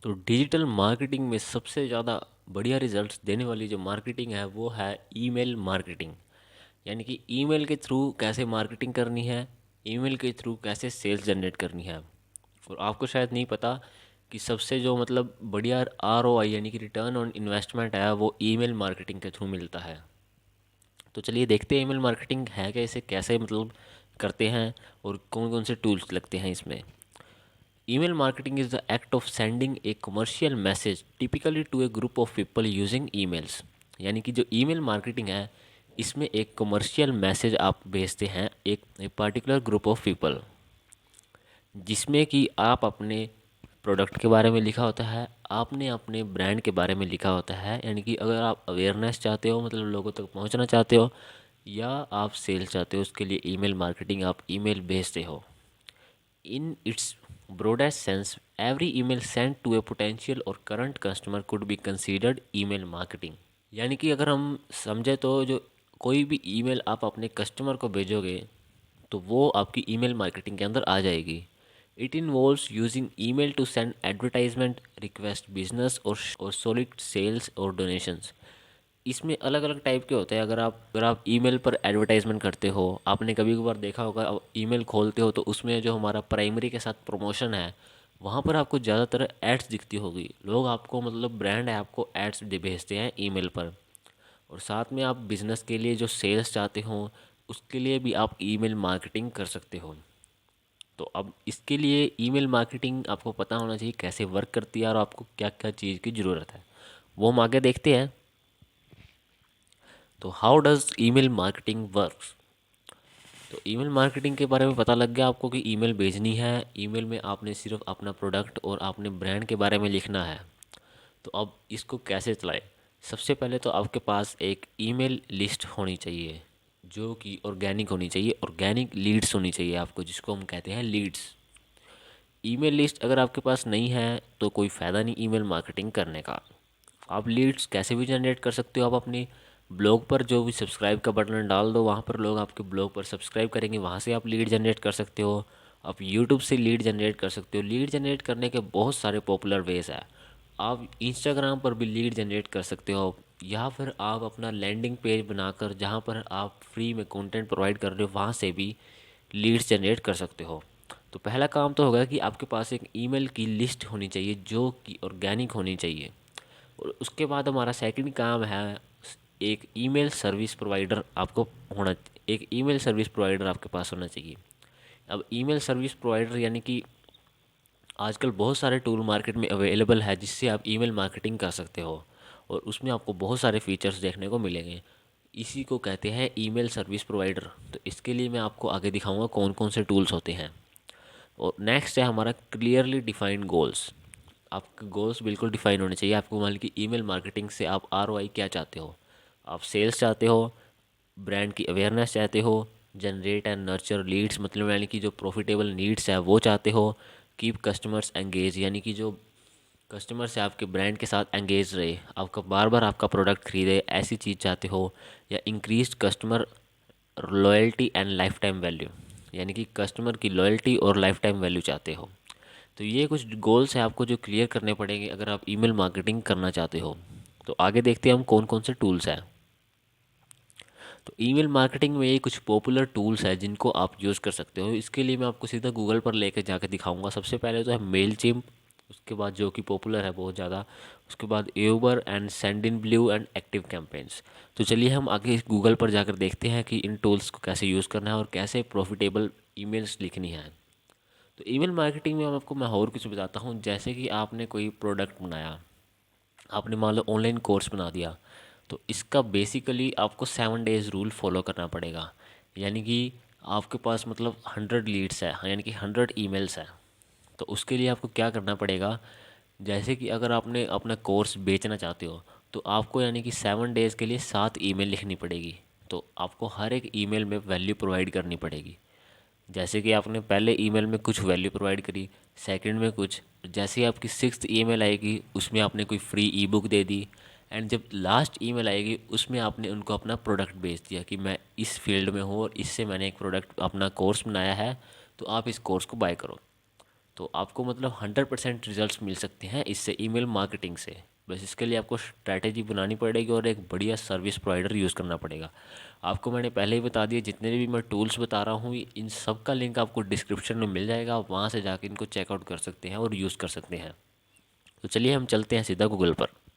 तो digital marketing में सबसे ज़्यादा बढ़िया रिजल्ट्स देने वाली जो मार्केटिंग है वो है ईमेल मार्केटिंग। यानी कि ईमेल के थ्रू कैसे मार्केटिंग करनी है, ईमेल के थ्रू कैसे सेल्स जनरेट करनी है। और आपको शायद नहीं पता कि सबसे जो मतलब बढ़िया आरओआई यानी कि रिटर्न ऑन इन्वेस्टमेंट है वो ईमेल मार्केटिंग के थ्रू मिलता है। तो चलिए देखते हैं ईमेल मार्केटिंग है क्या, इसे कैसे मतलब करते हैं और कौन कौन से टूल्स लगते हैं इसमें। Email marketing is the act of sending a commercial message typically to a group of people using emails। यानी कि जो ईमेल मार्केटिंग है इसमें एक कमर्शियल मैसेज आप भेजते हैं एक पर्टिकुलर ग्रुप ऑफ पीपल, जिसमें कि आप अपने प्रोडक्ट के बारे में लिखा होता है, आपने अपने ब्रांड के बारे में लिखा होता है। यानी कि अगर आप अवेयरनेस चाहते हो मतलब लोगों तक पहुंचना चाहते हो या आप सेल चाहते हो उसके लिए ईमेल मार्केटिंग आप ईमेल भेजते हो। In its broadest sense, every email sent to a potential or current customer could be considered email marketing। यानी कि अगर हम समझे तो जो कोई भी ईमेल आप अपने कस्टमर को भेजोगे तो वो आपकी ईमेल मार्केटिंग के अंदर आ जाएगी। It involves using email to send advertisement request business और सॉलिड सेल्स और डोनेशंस। इसमें अलग अलग टाइप के होते हैं। अगर आप ईमेल पर एडवर्टाइजमेंट करते हो, आपने कभी कभार देखा होगा, अब ईमेल खोलते हो तो उसमें जो हमारा प्राइमरी के साथ प्रमोशन है वहाँ पर आपको ज़्यादातर एड्स दिखती होगी। लोग आपको मतलब ब्रांड है आपको एड्स भेजते हैं ईमेल पर। और साथ में आप बिज़नेस के लिए जो सेल्स चाहते हो उसके लिए भी आप ईमेल मार्केटिंग कर सकते हो। तो अब इसके लिए ईमेल मार्केटिंग आपको पता होना चाहिए कैसे वर्क करती है और आपको क्या क्या चीज़ की ज़रूरत है, वो हम आगे देखते हैं। तो how does email marketing works. तो ईमेल मार्केटिंग के बारे में पता लग गया आपको कि ईमेल भेजनी है, ईमेल में आपने सिर्फ अपना प्रोडक्ट और अपने ब्रांड के बारे में लिखना है। तो अब इसको कैसे चलाएं। सबसे पहले तो आपके पास एक ईमेल लिस्ट होनी चाहिए जो कि ऑर्गेनिक होनी चाहिए, ऑर्गेनिक लीड्स होनी चाहिए आपको, जिसको हम कहते हैं लीड्स। ईमेल लिस्ट अगर आपके पास नहीं है तो कोई फ़ायदा नहीं ईमेल मार्केटिंग करने का। आप लीड्स कैसे भी जनरेट कर सकते हो। आप अपनी ब्लॉग पर जो भी सब्सक्राइब का बटन डाल दो, वहाँ पर लोग आपके ब्लॉग पर सब्सक्राइब करेंगे, वहाँ से आप लीड जनरेट कर सकते हो। आप यूट्यूब से लीड जनरेट कर सकते हो। लीड जनरेट करने के बहुत सारे पॉपुलर वेज है। आप इंस्टाग्राम पर भी लीड जनरेट कर सकते हो, या फिर आप अपना लैंडिंग पेज बनाकर जहाँ पर आप फ्री में कंटेंट प्रोवाइड कर रहे हो वहाँ से भी लीड्स जनरेट कर सकते हो। तो पहला काम तो होगा कि आपके पास एक ईमेल की लिस्ट होनी चाहिए जो कि ऑर्गेनिक होनी चाहिए। और उसके बाद हमारा सेकंड काम है एक ईमेल सर्विस प्रोवाइडर आपको होना, एक ईमेल सर्विस प्रोवाइडर आपके पास होना चाहिए। अब ईमेल सर्विस प्रोवाइडर यानी कि आजकल बहुत सारे टूल मार्केट में अवेलेबल है जिससे आप ईमेल मार्केटिंग कर सकते हो और उसमें आपको बहुत सारे फीचर्स देखने को मिलेंगे। इसी को कहते हैं ईमेल सर्विस प्रोवाइडर। तो इसके लिए मैं आपको आगे दिखाऊंगा कौन कौन से टूल्स होते हैं। और नेक्स्ट है हमारा क्लियरली डिफाइंड गोल्स। आपके गोल्स बिल्कुल डिफाइन होने चाहिए। आपको मान लीजिए ईमेल मार्केटिंग से आप आरओआई क्या चाहते हो। आप सेल्स चाहते हो, ब्रांड की अवेयरनेस चाहते हो, जनरेट एंड नर्चर लीड्स मतलब यानी कि जो प्रॉफिटेबल नीड्स है वो चाहते हो, कीप कस्टमर्स एंगेज यानी कि जो कस्टमर्स है आपके ब्रांड के साथ एंगेज रहे, आपका बार बार आपका प्रोडक्ट खरीदे, ऐसी चीज़ चाहते हो। या increase customer loyalty and life time value यानी कि कस्टमर की लॉयल्टी और लाइफ टाइम वैल्यू चाहते हो। तो ये कुछ गोल्स हैं आपको जो क्लियर करने पड़ेंगे अगर आप ईमेल मार्केटिंग करना चाहते हो। तो आगे देखते हैं हम कौन कौन से टूल्स हैं। तो ईमेल मार्केटिंग में ये कुछ पॉपुलर टूल्स हैं जिनको आप यूज़ कर सकते हो। इसके लिए मैं आपको सीधा गूगल पर लेकर जाकर दिखाऊंगा। सबसे पहले तो है मेल चिम्प, उसके बाद जो कि पॉपुलर है बहुत ज़्यादा, उसके बाद Uber and Sendinblue and active campaigns. तो चलिए हम आगे गूगल पर जाकर देखते हैं कि इन टूल्स को कैसे यूज़ करना है और कैसे प्रॉफिटेबल ईमेल्स लिखनी है। तो ईमेल मार्केटिंग में आपको मैं और कुछ बताता हूँ। जैसे कि आपने कोई प्रोडक्ट बनाया, आपने मान लो ऑनलाइन कोर्स बना दिया, तो इसका बेसिकली आपको 7 डेज़ रूल फॉलो करना पड़ेगा। यानी कि आपके पास मतलब 100 लीड्स है, यानी कि 100 ईमेल्स है। तो उसके लिए आपको क्या करना पड़ेगा, जैसे कि अगर आपने अपना कोर्स बेचना चाहते हो तो आपको यानी कि 7 डेज़ के लिए 7 ईमेल लिखनी पड़ेगी। तो आपको हर एक ईमेल में वैल्यू प्रोवाइड करनी पड़ेगी। जैसे कि आपने पहले ईमेल में कुछ वैल्यू प्रोवाइड करी, सेकंड में कुछ, जैसे ही आपकी सिक्स्थ ईमेल आएगी उसमें आपने कोई free E book they the, and जब लास्ट ईमेल आएगी उसमें आपने उनको अपना प्रोडक्ट बेच दिया कि मैं इस फील्ड में हूँ और इससे मैंने एक प्रोडक्ट अपना कोर्स बनाया है, तो आप इस कोर्स को बाय करो। तो आपको मतलब 100% रिजल्ट्स मिल सकते हैं इससे, ईमेल मार्केटिंग से। बस इसके लिए आपको स्ट्रैटेजी बनानी पड़ेगी और एक बढ़िया सर्विस प्रोवाइडर यूज़ करना पड़ेगा। आपको मैंने पहले ही बता दिया, जितने भी मैं टूल्स बता रहा हूँ इन सब का लिंक आपको डिस्क्रिप्शन में मिल जाएगा, आप वहाँ से जाके इनको चेकआउट कर सकते हैं और यूज़ कर सकते हैं। तो चलिए हम चलते हैं सीधा गूगल पर।